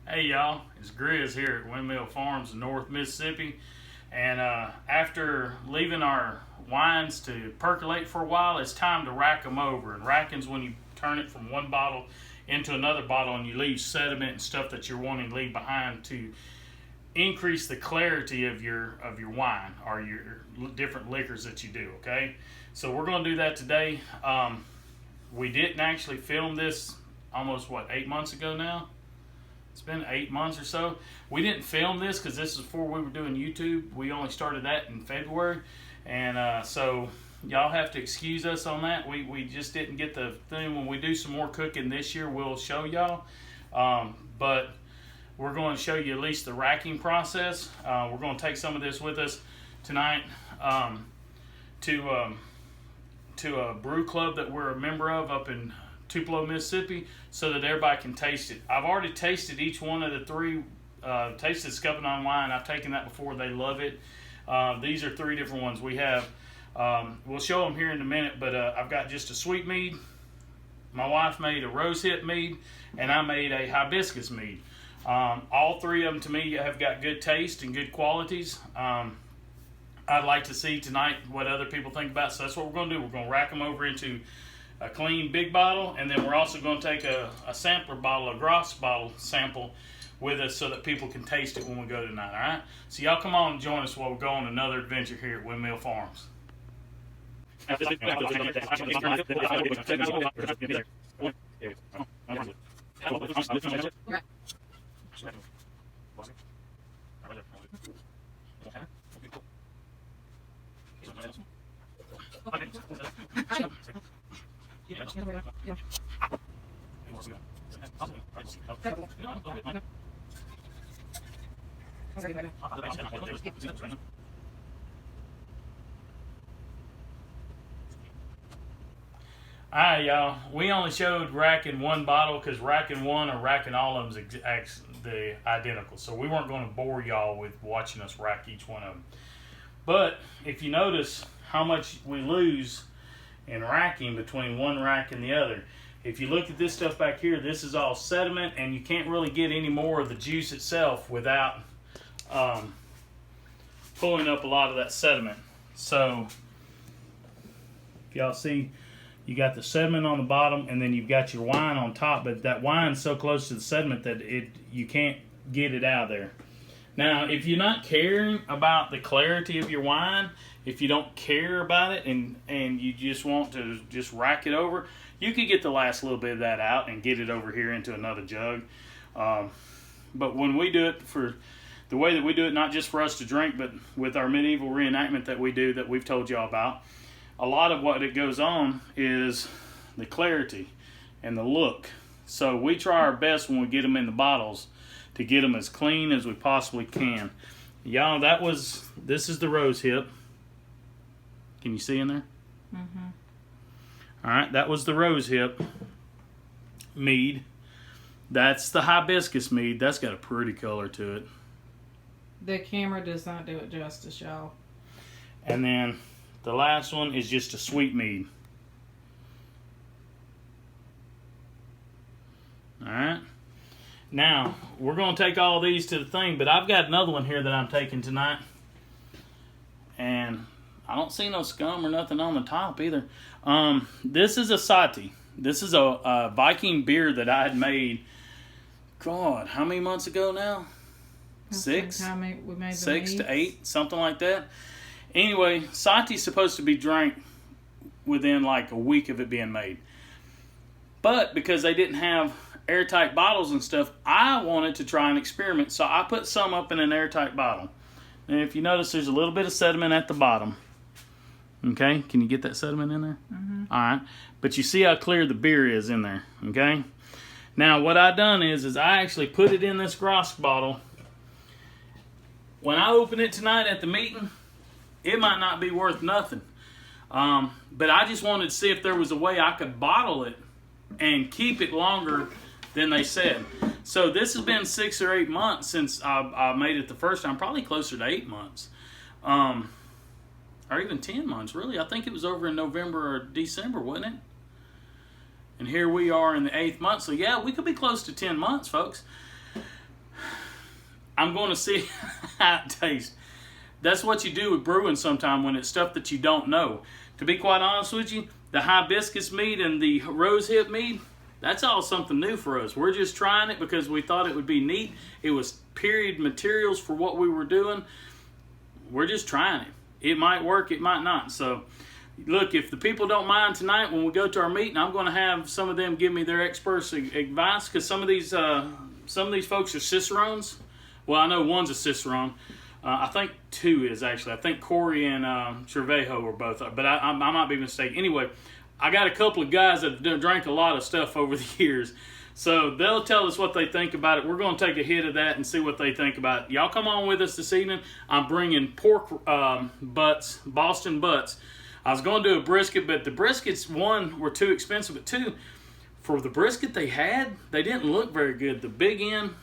Hey y'all, it's Grizz here at Windmill Farms in North Mississippi. And after leaving our wines to percolate for a while, it's time to rack them over. And racking's when you turn it from one bottle into another bottle and you leave sediment and stuff that you're wanting to leave behind to increase the clarity of your wine or your different liquors that you do, okay? So we're going to do that today. We didn't actually film this almost, 8 months ago now? It's been 8 months or so. We didn't film this because this is before we were doing YouTube. We only started that in February. And so y'all have to excuse us on that. We just didn't get the thing. When we do some more cooking this year, we'll show y'all. But we're going to show you at least the racking process. We're going to take some of this with us tonight to a brew club that we're a member of up in Tupelo, Mississippi, so that everybody can taste it. I've already tasted each one of the three. Tasted Scuppernong wine. I've taken that before. They love it. These are three different ones. We have, we'll show them here in a minute, but I've got just a sweet mead. My wife made a rosehip mead, and I made a hibiscus mead. All three of them, to me, have got good taste and good qualities. I'd like to see tonight what other people think about, so that's what we're going to do. We're going to rack them over into a clean big bottle, and then we're also going to take a sampler bottle, a Gross bottle sample with us so that people can taste it when we go tonight, all right? So y'all come on and join us while we go on another adventure here at Windmill Farms. Alright y'all, we only showed racking one bottle because racking one or racking all of them is the identical. So we weren't going to bore y'all with watching us rack each one of them. But if you notice how much we lose in racking between one rack and the other. If you look at this stuff back here, this is all sediment, and you can't really get any more of the juice itself without pulling up a lot of that sediment. So if y'all see, you got the sediment on the bottom, and then you've got your wine on top, but that wine's so close to the sediment that you can't get it out of there. Now, if you're not caring about the clarity of your wine, if you don't care about it and you just want to just rack it over, you could get the last little bit of that out and get it over here into another jug. But when we do it for the way that we do it, not just for us to drink, but with our medieval reenactment that we do that we've told y'all about, a lot of what it goes on is the clarity and the look. So we try our best when we get them in the bottles to get them as clean as we possibly can. Y'all, this is the rose hip. Can you see in there? Mm-hmm. All right, that was the rose hip mead. That's the hibiscus mead. That's got a pretty color to it. The camera does not do it justice, y'all. And then the last one is just a sweet mead. All right. Now, we're going to take all these to the thing, but I've got another one here that I'm taking tonight. And I don't see no scum or nothing on the top either. This is a Sati. This is a Viking beer that I had made, God, how many months ago now? Six? We made 6 to 8, something like that. Anyway, Sati's supposed to be drank within like a week of it being made. But because they didn't have airtight bottles and stuff, I wanted to try an experiment, so I put some up in an airtight bottle. And if you notice, there's a little bit of sediment at the bottom. Okay, can you get that sediment in there? Mm-hmm. All right, but you see how clear the beer is in there, okay? Now, what I done is I actually put it in this Gross bottle. When I open it tonight at the meeting, it might not be worth nothing. But I just wanted to see if there was a way I could bottle it and keep it longer than they said. So this has been 6 or 8 months since I made it the first time, probably closer to 8 months. Or even 10 months, really. I think it was over in November or December, wasn't it? And here we are in the 8th month. So yeah, we could be close to 10 months, folks. I'm going to see how it tastes. That's what you do with brewing sometime when it's stuff that you don't know. To be quite honest with you, the hibiscus mead and the rosehip mead, that's all something new for us. We're just trying it because we thought it would be neat. It was period materials for what we were doing. We're just trying it. It might work, it might not. So, look, if the people don't mind tonight when we go to our meeting, I'm going to have some of them give me their experts advice, because some of these folks are cicerones. Well, I know one's a cicerone. I think two is actually. I think Corey and Trevejo are both, but I might be mistaken. Anyway, I got a couple of guys that drank a lot of stuff over the years. So they'll tell us what they think about it. We're going to take a hit of that and see what they think about it. Y'all come on with us this evening. I'm bringing pork butts, Boston butts. I was going to do a brisket, but the briskets, one, were too expensive, but two, for the brisket they had, they didn't look very good. The big end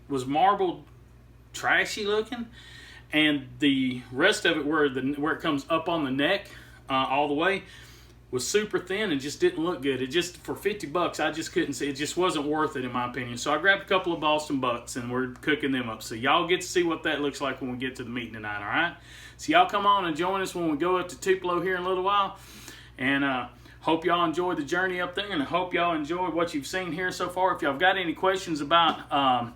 was marbled, trashy looking, and the rest of it, where it comes up on the neck all the way, was super thin and just didn't look good. It just, for $50, I just couldn't see. It just wasn't worth it in my opinion. So I grabbed a couple of Boston butts and we're cooking them up. So y'all get to see what that looks like when we get to the meeting tonight, all right? So y'all come on and join us when we go up to Tupelo here in a little while. And hope y'all enjoy the journey up there, and I hope y'all enjoy what you've seen here so far. If y'all got any questions about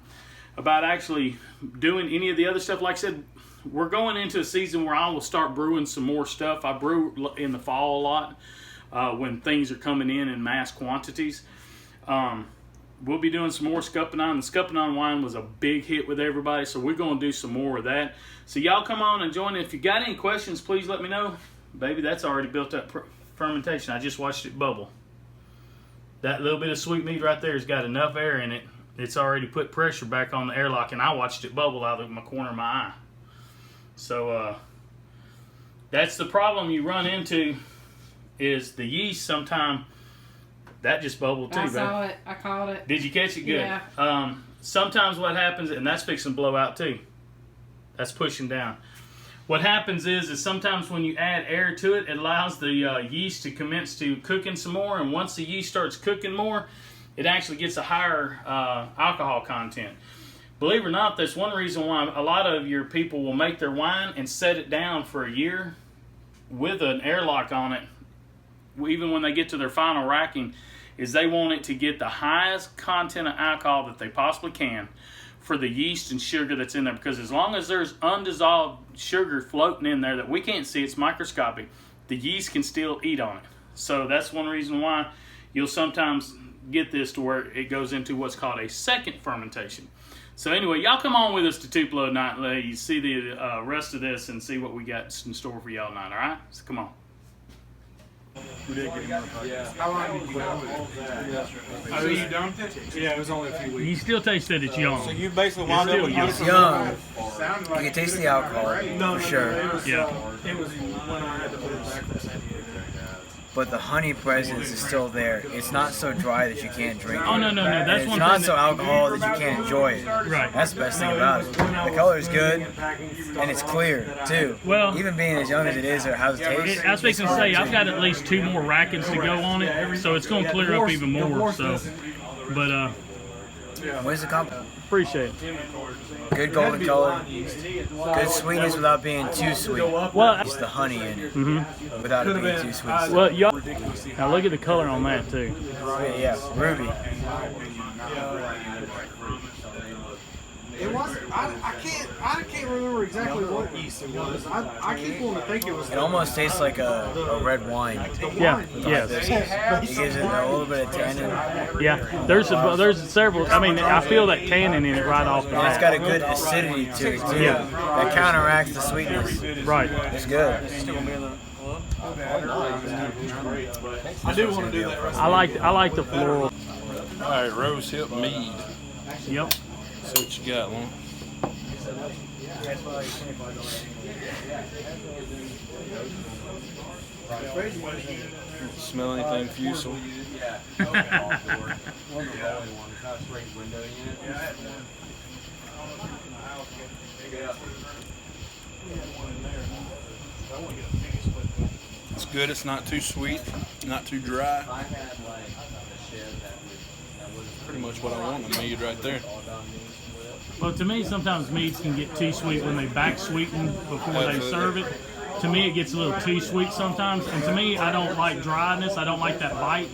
actually doing any of the other stuff, like I said, we're going into a season where I will start brewing some more stuff. I brew in the fall a lot. When things are coming in mass quantities. We'll be doing some more Scuppernong. The Scuppernong wine was a big hit with everybody, so we're going to do some more of that. So y'all come on and join. If you got any questions, please let me know. Baby, that's already built up fermentation. I just watched it bubble. That little bit of sweet mead right there has got enough air in it. It's already put pressure back on the airlock, and I watched it bubble out of my corner of my eye. So that's the problem you run into, is the yeast. Sometime that just bubbled too. I saw it. I caught it. Did you catch it? Good. Yeah. Sometimes what happens, and that's fixing to blow out too. That's pushing down. What happens is sometimes when you add air to it, it allows the yeast to commence to cooking some more. And once the yeast starts cooking more, it actually gets a higher alcohol content. Believe it or not, that's one reason why a lot of your people will make their wine and set it down for a year with an airlock on it, even when they get to their final racking, is they want it to get the highest content of alcohol that they possibly can for the yeast and sugar that's in there. Because as long as there's undissolved sugar floating in there that we can't see, it's microscopic, the yeast can still eat on it. So that's one reason why you'll sometimes get this to where it goes into what's called a second fermentation. So anyway, y'all come on with us to Tupelo tonight and let you see the rest of this and see what we got in store for y'all tonight, all right? So come on. How long did you quit? Are you done? Yeah, it was only a few weeks. You still taste that it's young. So you basically wound up with It's young. You can taste the alcohol, No, for sure. Yeah. It was when I had to put it back for San Diego. But the honey presence is still there. It's not so dry that you can't drink it. Oh, no. That's And it's one not thing so alcohol that you can't enjoy it. Right. That's the best thing about it. The color is good, and it's clear, too. Well, even being as young as it is, or how it tastes. I was fixing to say, I've got at least 2 more rackings to go on it, so it's going to clear up even more. So, but Where's the compliment? appreciate it. Good golden color, good sweetness without being too sweet. Well, It's the honey in it, without it being too sweet. well, y'all, now look at the color on that too. Yeah, ruby. It was. I can't remember exactly what yeast it was. I keep wanting to think it was. It almost tastes like a red wine. Yeah, yes. It gives it a little bit of tannin. Yeah, there's several. I mean, I feel that tannin in it right off the And it's bat. got a good acidity to it too. Yeah. That counteracts the sweetness. Right. It's good. I do want to do that. I like the floral. All right, rose hip mead. Yep. See what you got, Lon. Smell anything fusel? It's good. It's not too sweet, not too dry. Pretty much what I want in a mead right there. Well, to me, sometimes meads can get too sweet when they back sweeten before they serve it. To me, it gets a little too sweet sometimes. And to me, I don't like dryness. I don't like that bite.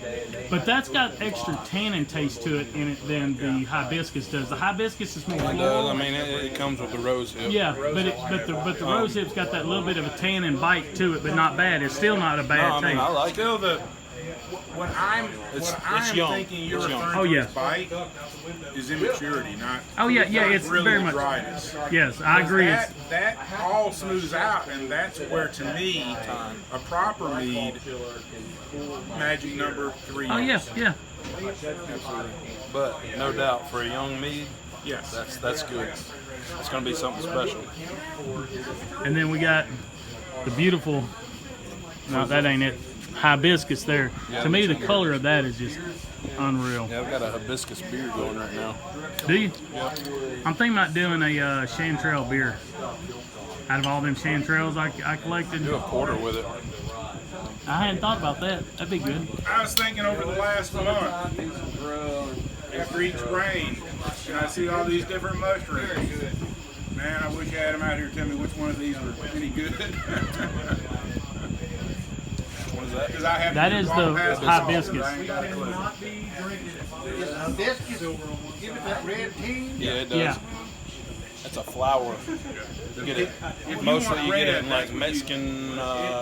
But that's got extra tannin taste to it in it than the hibiscus does. The hibiscus is more It does. floral. I mean, it comes with the rose hip. Yeah, but the rose hip's got that little bit of a tannin bite to it, but not bad. It's still not a bad No, I mean, taste. I like it. Still, what I'm It's young. thinking you're It's young. referring Oh, to yeah. as bite is immaturity, not. Oh, yeah, not it's really very the much- dryness. Yes, I agree. That all smooths out, and that's where, to me, a proper mead, magic number 3. Oh yes, yeah. Absolutely. But no doubt, for a young mead, Yes. that's good. It's going to be something special. And then we got the beautiful. No, that ain't it. Hibiscus there. Yeah, To me, the that's color of that is just unreal. Yeah, I've got a hibiscus beer going right now. Do you? Yeah. I'm thinking about doing a chanterelle beer. Out of all them chanterelles I collected, Do a quarter with it. I hadn't thought about that. That'd be good. I was thinking over the last month, after each rain, and I see all these different mushrooms. Man, I wish I had them out here to tell me which one of these were any good. What is that? Because I have That to is walk the past this hibiscus. often, I ain't got a clue. Hibiscus will give it that red tea. Yeah, it does. Yeah. It's a flower. You get it. If you Mostly want you get it red, in that's like what you- Mexican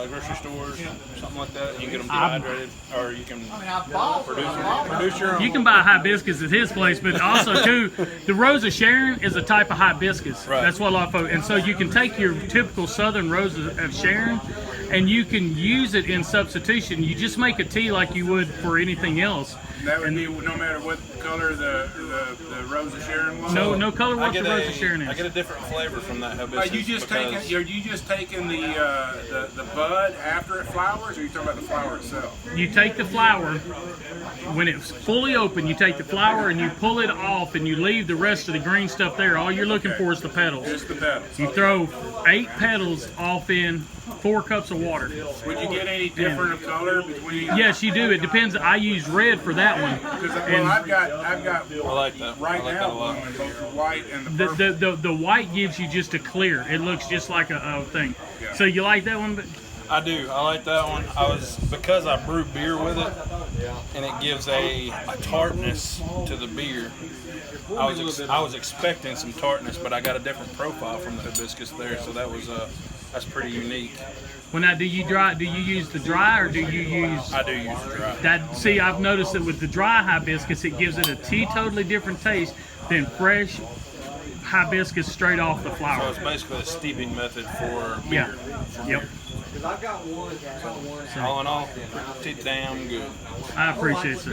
grocery stores, something like that. You can get them I'm- dehydrated, or you can I bought Produce your own. You can buy hibiscus at his place, but also too, the Rose of Sharon is a type of hibiscus. Right. That's what a lot of folks. And so you can take your typical Southern Rose of Sharon, and you can use it in substitution. You just make a tea like you would for anything else. That would be no matter what color the Rose of Sharon was. No color I what the get Rose of Sharon I is. get a different flavor from that Are hibiscus. you just because taking? Are you just taking the bud after it flowers, or are you talking about the flower itself? You take the flower, when it's fully open, you take the flower and you pull it off and you leave the rest of the green stuff there. All you're looking for is the petals. Just the petals. You throw 8 petals off in 4 cups of water. Would you get any different of color between? Yes, you do. It depends. I used red for that one. Because And I've got I like that. right I like that now a lot. one, both the white and the purple. the white gives you just a clear. It looks just like a thing. Yeah. So you like that one? But I do. I like that one. Because I brew beer with it, and it gives a tartness to the beer. I was expecting some tartness, but I got a different profile from the hibiscus there, so that's pretty unique. well, now do you use the dry or do you use? I do use dry. That, see, I've noticed that with the dry hibiscus, it gives it a totally different taste than fresh hibiscus straight off the So flower. it's basically a steeping method for Yeah. beer. Yep. All in all, pretty damn good. I appreciate it, sir.